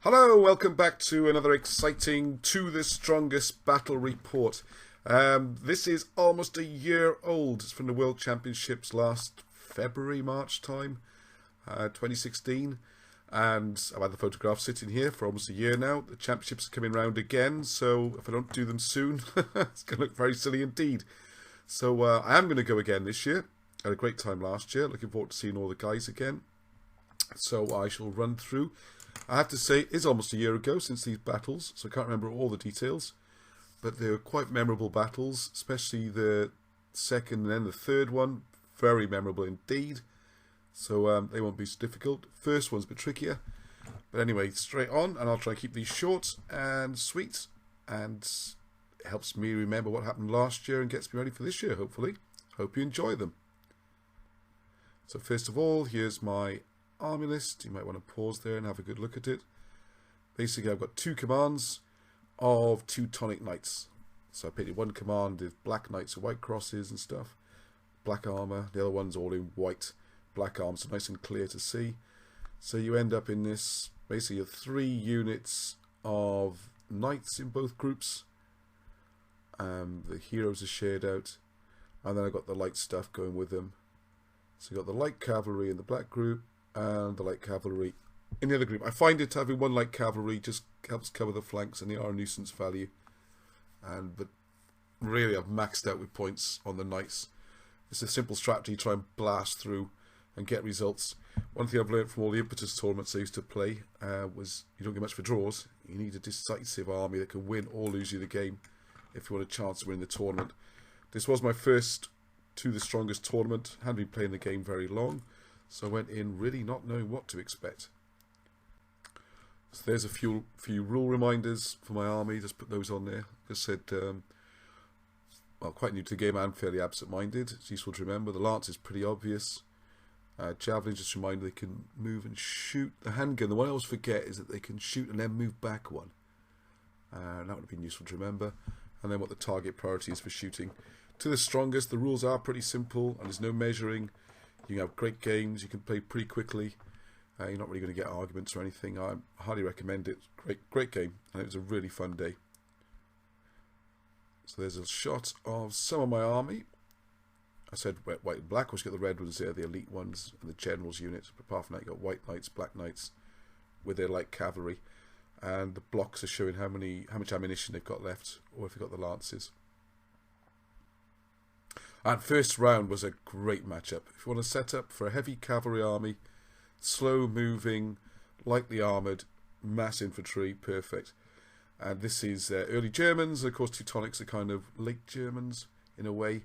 Hello, welcome back to another exciting To The Strongest battle report. This is almost a year old. It's from the World Championships last February, March time, 2016. And I've had the photograph sitting here for almost a year now. The championships are coming round again, so if I don't do them soon, it's going to look very silly indeed. So I am going to go again this year. I had a great time last year. Looking forward to seeing all the guys again. So I shall run through. I have to say, it's almost a year ago since these battles, so I can't remember all the details. But they were quite memorable battles, especially the second and then the third one. Very memorable indeed. So they won't be so difficult. First one's a bit trickier. But anyway, straight on, and I'll try and keep these short and sweet. And it helps me remember what happened last year and gets me ready for this year, hopefully. Hope you enjoy them. So first of all, here's my army list. You might want to pause there and have a good look at it. Basically, I've got two commands of Teutonic Knights. So I painted one command with black knights and white crosses and stuff. Black armour. The other one's all in white. Black arms, so nice and clear to see. So you end up in this, basically 3 units of knights in both groups. The heroes are shared out. And then I've got the light stuff going with them. So you've got the light cavalry in the black group and the light cavalry in the other group. I find it having one light cavalry just helps cover the flanks, and they are a nuisance value. But really I've maxed out with points on the knights. It's a simple strategy, try and blast through and get results. One thing I've learned from all the impetus tournaments I used to play was you don't get much for draws. You need a decisive army that can win or lose you the game if you want a chance to win the tournament. This was my first To The Strongest tournament. I hadn't been playing the game very long, so I went in really not knowing what to expect. So there's a few rule reminders for my army. Just put those on there. Just said, well, quite new to the game and fairly absent-minded. It's useful to remember. The lance is pretty obvious. Javelin, just a reminder, they can move and shoot. The handgun, the one I always forget is that they can shoot and then move back one. That would have been useful to remember. And then what the target priority is for shooting. To the strongest, the rules are pretty simple and there's no measuring. You can have great games, you can play pretty quickly. You're not really going to get arguments or anything. I highly recommend it. Great game, and it was a really fun day. So there's a shot of some of my army. I said white and black. Of course, you got the red ones there, the elite ones, and the generals unit. But apart from that, you got white knights, black knights, with their light cavalry, and the blocks are showing how much ammunition they've got left, or if they've got the lances. And first round was a great matchup. If you want to set up for a heavy cavalry army, slow moving, lightly armoured, mass infantry, perfect. And this is early Germans. Of course, Teutonics are kind of late Germans in a way.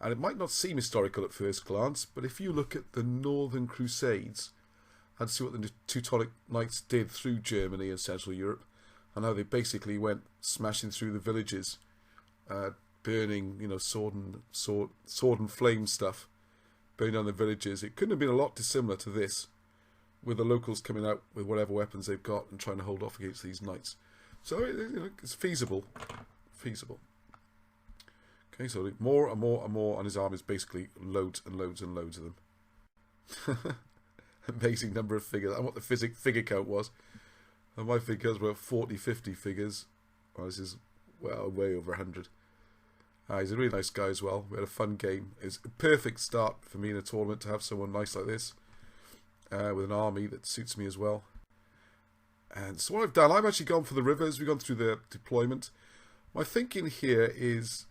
And it might not seem historical at first glance, but if you look at the Northern Crusades and see what the Teutonic Knights did through Germany and Central Europe, and how they basically went smashing through the villages, burning, sword and flame stuff, burning down the villages. It couldn't have been a lot dissimilar to this, with the locals coming out with whatever weapons they've got and trying to hold off against these knights. So it's feasible. Okay, so more and more and more on his armies, basically loads and loads and loads of them. Amazing number of figures. I what the figure count was. And my figures were 40, 50 figures. Well, this is way over 100. He's a really nice guy as well. We had a fun game. It's a perfect start for me in a tournament to have someone nice like this. With an army that suits me as well. And so what I've done, I've actually gone for the rivers. We've gone through the deployment. My thinking here is,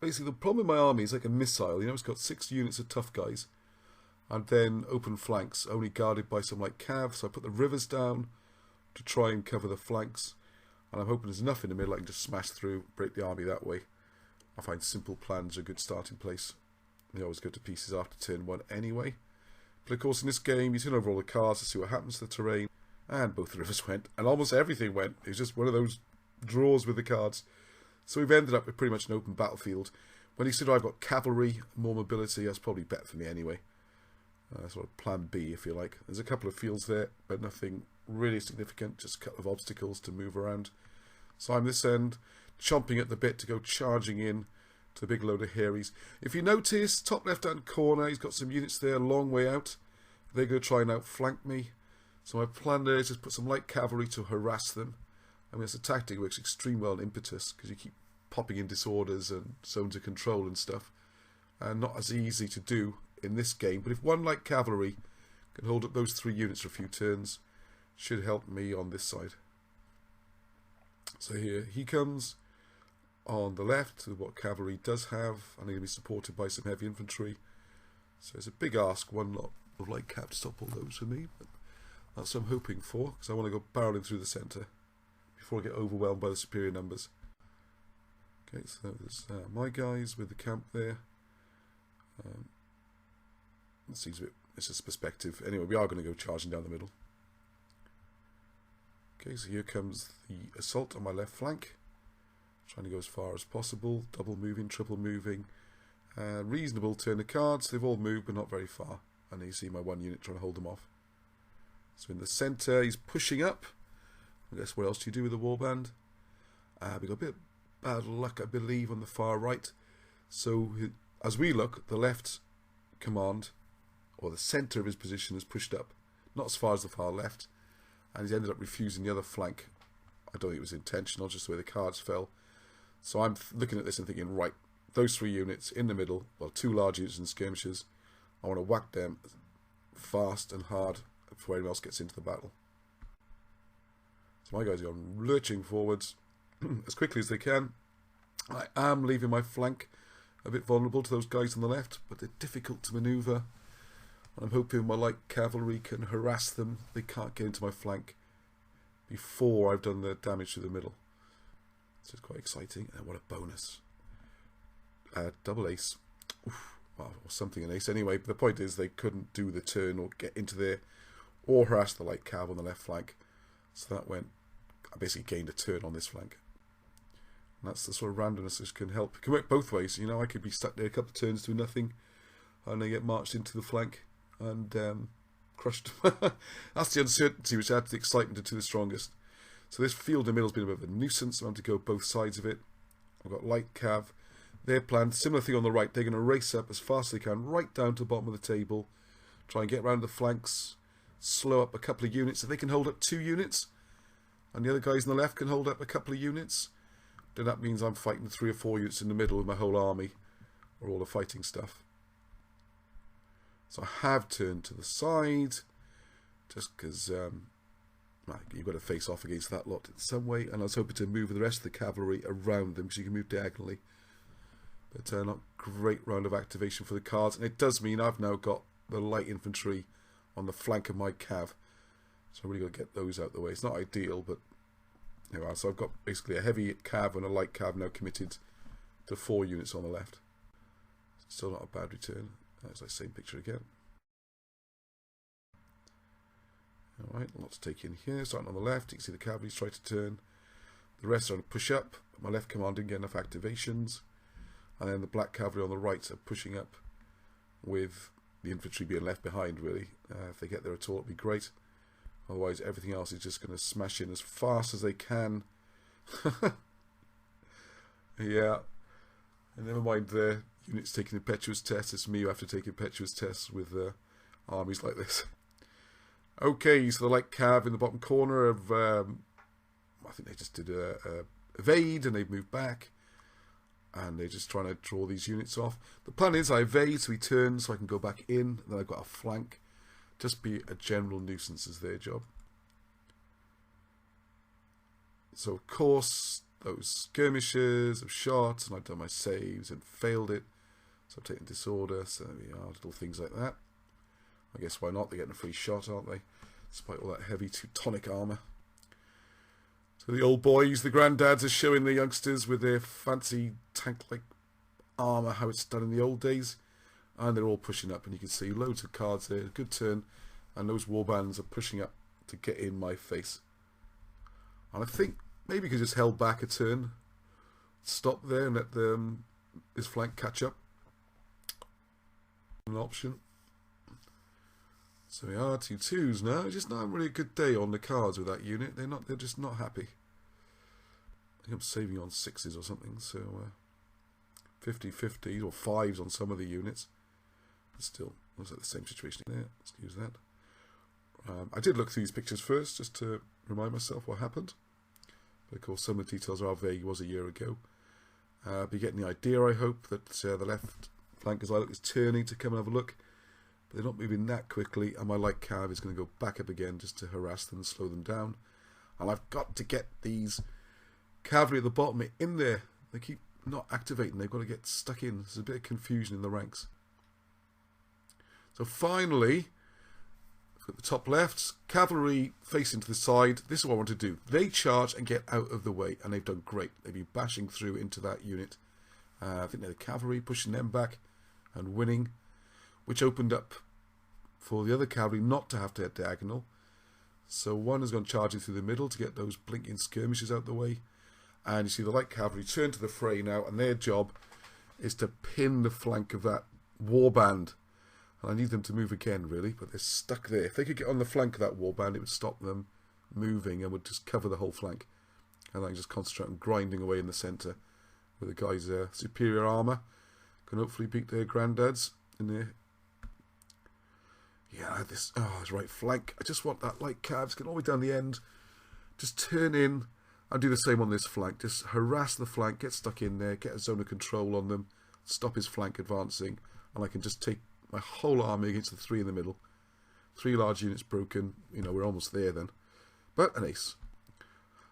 basically the problem with my army is like a missile. It's got 6 units of tough guys. And then open flanks, only guarded by some light cav. So I put the rivers down to try and cover the flanks. And I'm hoping there's enough in the middle I can just smash through, break the army that way. I find simple plans are a good starting place. They always go to pieces after turn 1 anyway. But of course in this game you turn over all the cards to see what happens to the terrain. And both the rivers went. And almost everything went. It was just one of those draws with the cards. So we've ended up with pretty much an open battlefield. When you said I've got cavalry, more mobility, that's probably better for me anyway. Sort of plan B, if you like. There's a couple of fields there, but nothing really significant. Just a couple of obstacles to move around. So I'm this end, chomping at the bit to go charging in to the big load of Harries. If you notice, top left-hand corner, he's got some units there a long way out. They're going to try and outflank me. So my plan there is just put some light cavalry to harass them. I mean, it's a tactic that works extremely well in Impetus, because you keep popping in disorders and zones of control and stuff. And not as easy to do in this game. But if one light cavalry can hold up those 3 units for a few turns, should help me on this side. So here he comes on the left with what cavalry does have. I'm going to be supported by some heavy infantry. So it's a big ask, one lot of light cav to stop all those for me. But that's what I'm hoping for, because I want to go barreling through the centre before I get overwhelmed by the superior numbers. Okay, so there's my guys with the camp there. It seems a bit, it's just perspective. Anyway, we are going to go charging down the middle. Okay, so here comes the assault on my left flank. Trying to go as far as possible. Double moving, triple moving. Reasonable turn of cards. They've all moved, but not very far. And you see my 1 unit trying to hold them off. So in the centre, he's pushing up. I guess what else do you do with the warband? We've got a bit of bad luck, I believe, on the far right. So as we look, the left command, or the centre of his position, is pushed up. Not as far as the far left. And he's ended up refusing the other flank. I don't think it was intentional, just the way the cards fell. So I'm looking at this and thinking, right, those 3 units in the middle, well, 2 large units and skirmishers, I want to whack them fast and hard before anyone else gets into the battle. So my guys are lurching forwards as quickly as they can. I am leaving my flank a bit vulnerable to those guys on the left, but they're difficult to manoeuvre. I'm hoping my light cavalry can harass them. They can't get into my flank before I've done the damage to the middle. So it's quite exciting. And what a bonus. Double ace. Oof, well, or something an ace. Anyway, the point is they couldn't do the turn or get into there or harass the light cav on the left flank. So that went, I basically gained a turn on this flank. And that's the sort of randomness that can help. It can work both ways. You know, I could be stuck there a couple of turns doing nothing and they get marched into the flank and crushed. That's the uncertainty which adds the excitement to the strongest. So this field in the middle has been a bit of a nuisance. I'm going to go both sides of it. I've got light cav. Their plan, similar thing on the right. They're going to race up as fast as they can, right down to the bottom of the table. Try and get around the flanks. Slow up a couple of units. If they can hold up 2 units, and the other guys on the left can hold up a couple of units, then that means I'm fighting 3 or 4 units in the middle with my whole army, or all the fighting stuff. So I have turned to the side, just because you've got to face off against that lot in some way, and I was hoping to move the rest of the cavalry around them, because you can move diagonally. But not great round of activation for the cards, and it does mean I've now got the light infantry on the flank of my cav. So I really got to get those out the way. It's not ideal, but anyway, so I've got basically a heavy cav and a light cav now committed to 4 units on the left. Still not a bad return. That's the same picture again. Alright, lots to take in here. Starting on the left, you can see the cavalry's trying to turn. The rest are to push up. My left command didn't get enough activations. And then the black cavalry on the right are pushing up with the infantry being left behind, really. If they get there at all, it'd be great. Otherwise, everything else is just going to smash in as fast as they can. Yeah. And never mind the units taking impetuous tests. It's me who have to take impetuous tests with armies like this. Okay, so the light cav in the bottom corner of... I think they just did a evade and they've moved back. And they're just trying to draw these units off. The plan is I evade, so he turns so I can go back in. Then I've got a flank. Just be a general nuisance is their job. So of course, those skirmishers have shot, and I've done my saves and failed it. So I've taken disorder, so there we are, little things like that. I guess why not? They're getting a free shot, aren't they? Despite all that heavy Teutonic armour. So the old boys, the granddads, are showing the youngsters with their fancy tank-like armour how it's done in the old days. And they're all pushing up, and you can see loads of cards there. Good turn. And those warbands are pushing up to get in my face. And I think maybe he could just held back a turn. Stop there and let his flank catch up. An option. So we are 2-2s now. Just not really a good day on the cards with that unit. They're just not happy. I think I'm saving on 6s or something. So 50-50 or 5s on some of the units. But still, looks like the same situation there. Excuse that. I did look through these pictures first, just to remind myself what happened. But of course, some of the details are how vague it was a year ago. But you're getting the idea, I hope, that the left flank, as I look, is turning to come and have a look. But they're not moving that quickly, and my light cav is going to go back up again just to harass them and slow them down. And I've got to get these cavalry at the bottom in there. They keep not activating. They've got to get stuck in. There's a bit of confusion in the ranks. So finally, at the top left, cavalry facing to the side. This is what I want to do. They charge and get out of the way, and they've done great. They've been bashing through into that unit. I think they're the cavalry pushing them back and winning, which opened up for the other cavalry not to have to head diagonal. So one has gone charging through the middle to get those blinking skirmishes out the way. And you see the light cavalry turn to the fray now, and their job is to pin the flank of that warband. And I need them to move again, really, but they're stuck there. If they could get on the flank of that warband, it would stop them moving and would just cover the whole flank. And I can just concentrate on grinding away in the centre with the guys' superior armour. Can hopefully beat their granddads in there. Yeah, this right flank. I just want that light calves, get all the way down the end. Just turn in and do the same on this flank. Just harass the flank, get stuck in there, get a zone of control on them, stop his flank advancing, and I can just take my whole army against the three in the middle. 3 large units broken. You know, we're almost there then. But an ace.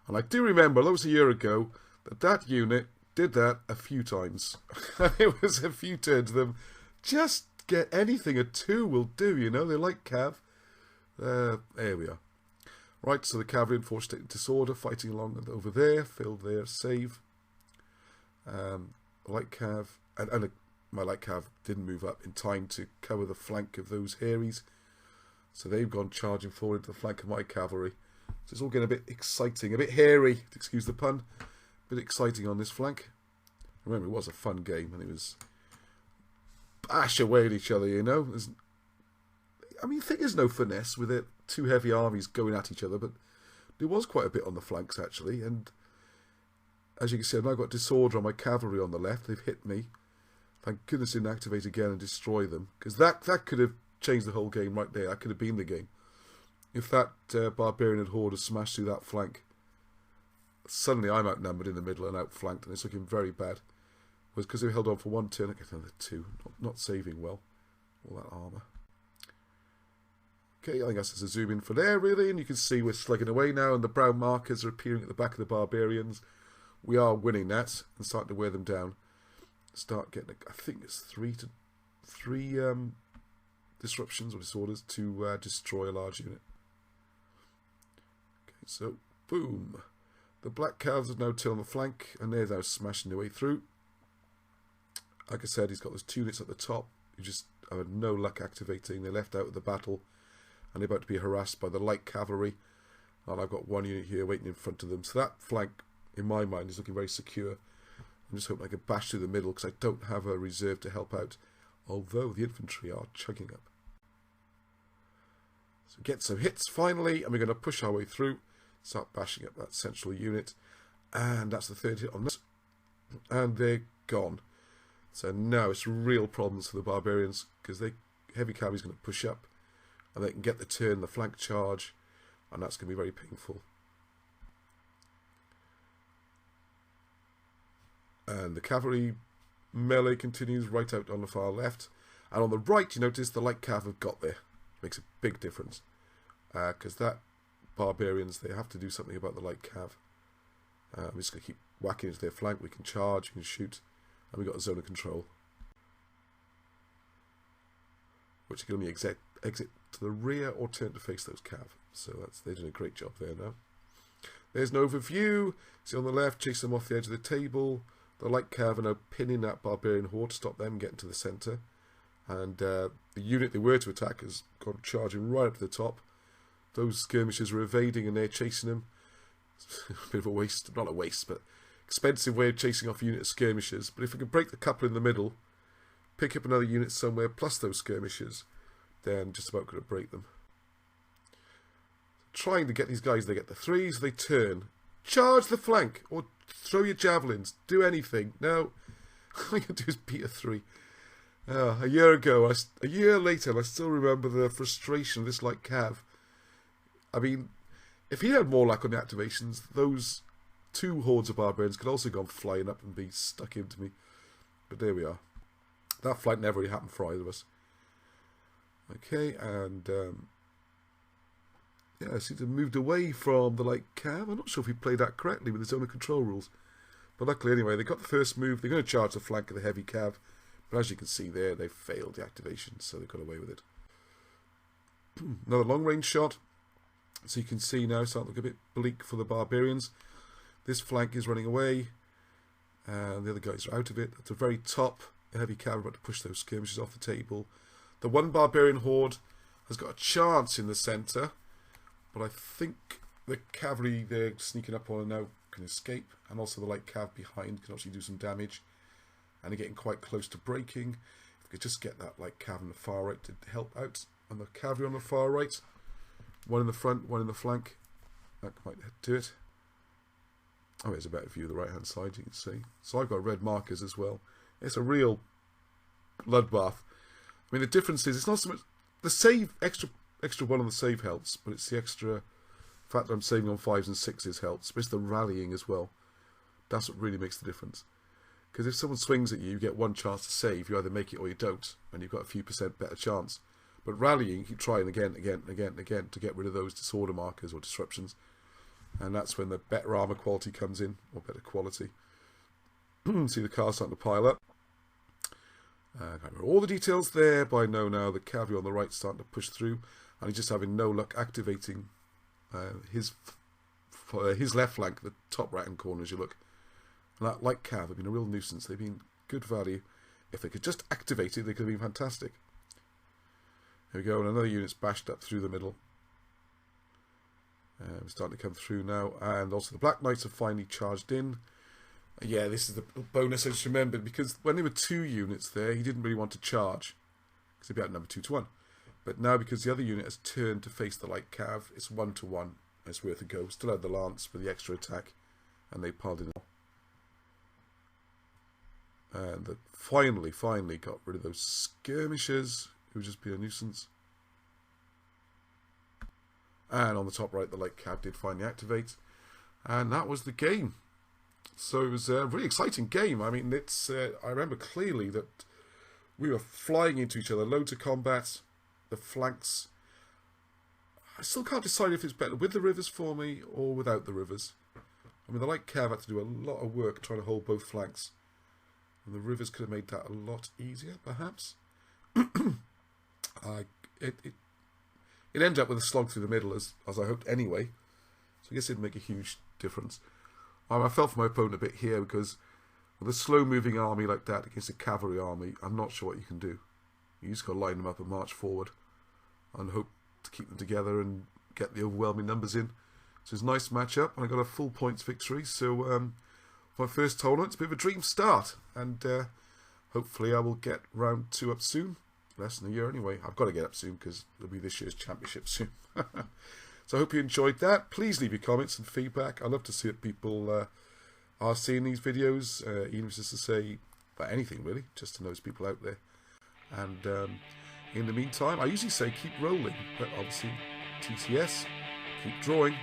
And I do remember, that was a year ago, that unit did that a few times. It was a few turns of them. Just get anything, a 2 will do, you know. They like cav. There we are. Right, so the cavalry enforced disorder, fighting along over there, failed their save. Light cav, and my light cav didn't move up in time to cover the flank of those Harries. So they've gone charging forward into the flank of my cavalry. So it's all getting a bit exciting, a bit hairy, excuse the pun. A bit exciting on this flank. Remember, it was a fun game, and it was bash away at each other, you know. I mean, I think there's no finesse with it. 2 heavy armies going at each other, but there was quite a bit on the flanks, actually. And as you can see, I've now got disorder on my cavalry on the left. They've hit me. Thank goodness didn't activate again and destroy them, because that could have changed the whole game right there. That could have been the game. If that barbarian horde had smashed through that flank, suddenly I'm outnumbered in the middle and outflanked, and it's looking very bad. It was because they held on for 1 turn, I get another 2, not saving well. All that armour. Okay, I think that's just a zoom in for there, really, and you can see we're slugging away now, and the brown markers are appearing at the back of the barbarians. We are winning that and starting to wear them down. Start getting, I think it's 3 disruptions or disorders to destroy a large unit. Okay, so boom. The black calves have now turned on the flank, and they're now smashing their way through. Like I said, he's got those 2 units at the top who just have no luck activating. They're left out of the battle, and they're about to be harassed by the light cavalry. And I've got 1 unit here waiting in front of them. So that flank, in my mind, is looking very secure. I'm just hoping I can bash through the middle, because I don't have a reserve to help out, although the infantry are chugging up. So get some hits finally, and we're going to push our way through, start bashing up that central unit, and that's the 3rd hit on this, and they're gone. So now it's real problems for the barbarians, because heavy cavalry's going to push up, and they can get the turn, the flank charge, and that's going to be very painful. And the cavalry melee continues right out on the far left. And on the right, you notice the light cav have got there. Makes a big difference. Because that barbarians, they have to do something about the light cav. We're just going to keep whacking into their flank. We can charge, we can shoot. And we've got a zone of control. Which can only exit to the rear or turn to face those cav. So they're doing a great job there now. There's an overview. See on the left, chase them off the edge of the table. The light cav are now pinning that barbarian horde to stop them getting to the centre. And the unit they were to attack has gone charging right up to the top. Those skirmishers are evading and they're chasing them. It's a bit of a waste, not a waste, but expensive way of chasing off a unit of skirmishers. But if we can break the couple in the middle, pick up another unit somewhere plus those skirmishers, then just about going to break them. Trying to get these guys, they get the 3s, they turn. Charge the flank, or throw your javelins, do anything. No, all you can do is beat a 3. A year ago, a year later, and I still remember the frustration of this light cav. I mean, if he had more luck on the activations, those 2 hordes of barbarians could also go flying up and be stuck into me. But there we are. That flight never really happened for either of us. Okay, and yeah, I seem to have moved away from the light cav. I'm not sure if he played that correctly with his own control rules. But luckily, anyway, they got the first move. They're going to charge the flank of the heavy cav. But as you can see there, they failed the activation, so they got away with it. Another long-range shot. So you can see now, starting to look a bit bleak for the barbarians. This flank is running away. And the other guys are out of it. At the very top, the heavy cav are about to push those skirmishes off the table. The one barbarian horde has got a chance in the centre. But I think the cavalry they're sneaking up on now can escape. And also the light cav behind can actually do some damage. And they're getting quite close to breaking. If we could just get that light cav on the far right to help out. And the cavalry on the far right. One in the front, one in the flank. That might do it. Oh, there's a better view of the right hand side, you can see. So I've got red markers as well. It's a real bloodbath. I mean, the difference is it's not so much the save, extra 1 on the save helps, but it's the extra fact that I'm saving on 5s and 6s helps. But it's the rallying as well. That's what really makes the difference. Because if someone swings at you, you get 1 chance to save. You either make it or you don't, and you've got a few % better chance. But rallying, you keep trying again to get rid of those disorder markers or disruptions. And that's when the better armour quality comes in, or better quality. See the cars starting to pile up. I remember all the details there, but I know now the cavalry on the right starting to push through, and he's just having no luck activating his left flank, the top right hand corner as you look. And that light cav have been a real nuisance. They've been good value. If they could just activate it, they could have been fantastic. Here we go, and another unit's bashed up through the middle. We're starting to come through now, and also the Black Knights have finally charged in. Yeah, this is the bonus I just remembered, because when there were 2 units there, he didn't really want to charge, because he'd be outnumbered 2 to 1. But now, because the other unit has turned to face the light cav, it's 1 to 1. It's worth a go. Still had the lance for the extra attack, and they piled it in. And they finally got rid of those skirmishers, who just been a nuisance. And on the top right, the light cav did finally activate. And that was the game. So it was a really exciting game. I mean, I remember clearly that we were flying into each other. Loads of combat. The flanks. I still can't decide if it's better with the rivers for me or without the rivers. I mean, the light cav had to do a lot of work trying to hold both flanks. And the rivers could have made that a lot easier, perhaps. It ended up with a slog through the middle, as I hoped anyway. So I guess it'd make a huge difference. I felt for my opponent a bit here, because with a slow-moving army like that against a cavalry army, I'm not sure what you can do. You just got to line them up and march forward and hope to keep them together and get the overwhelming numbers in. So it's a nice match-up, and I got a full points victory. So for my first tournament, it's a bit of a dream start. And hopefully I will get round 2 up soon. Less than a year anyway. I've got to get up soon, because it'll be this year's championship soon. So I hope you enjoyed that. Please leave your comments and feedback. I love to see what people are seeing these videos, even if it's just to say about anything really, just to know there's people out there. And in the meantime, I usually say keep rolling, but obviously TCS, keep drawing.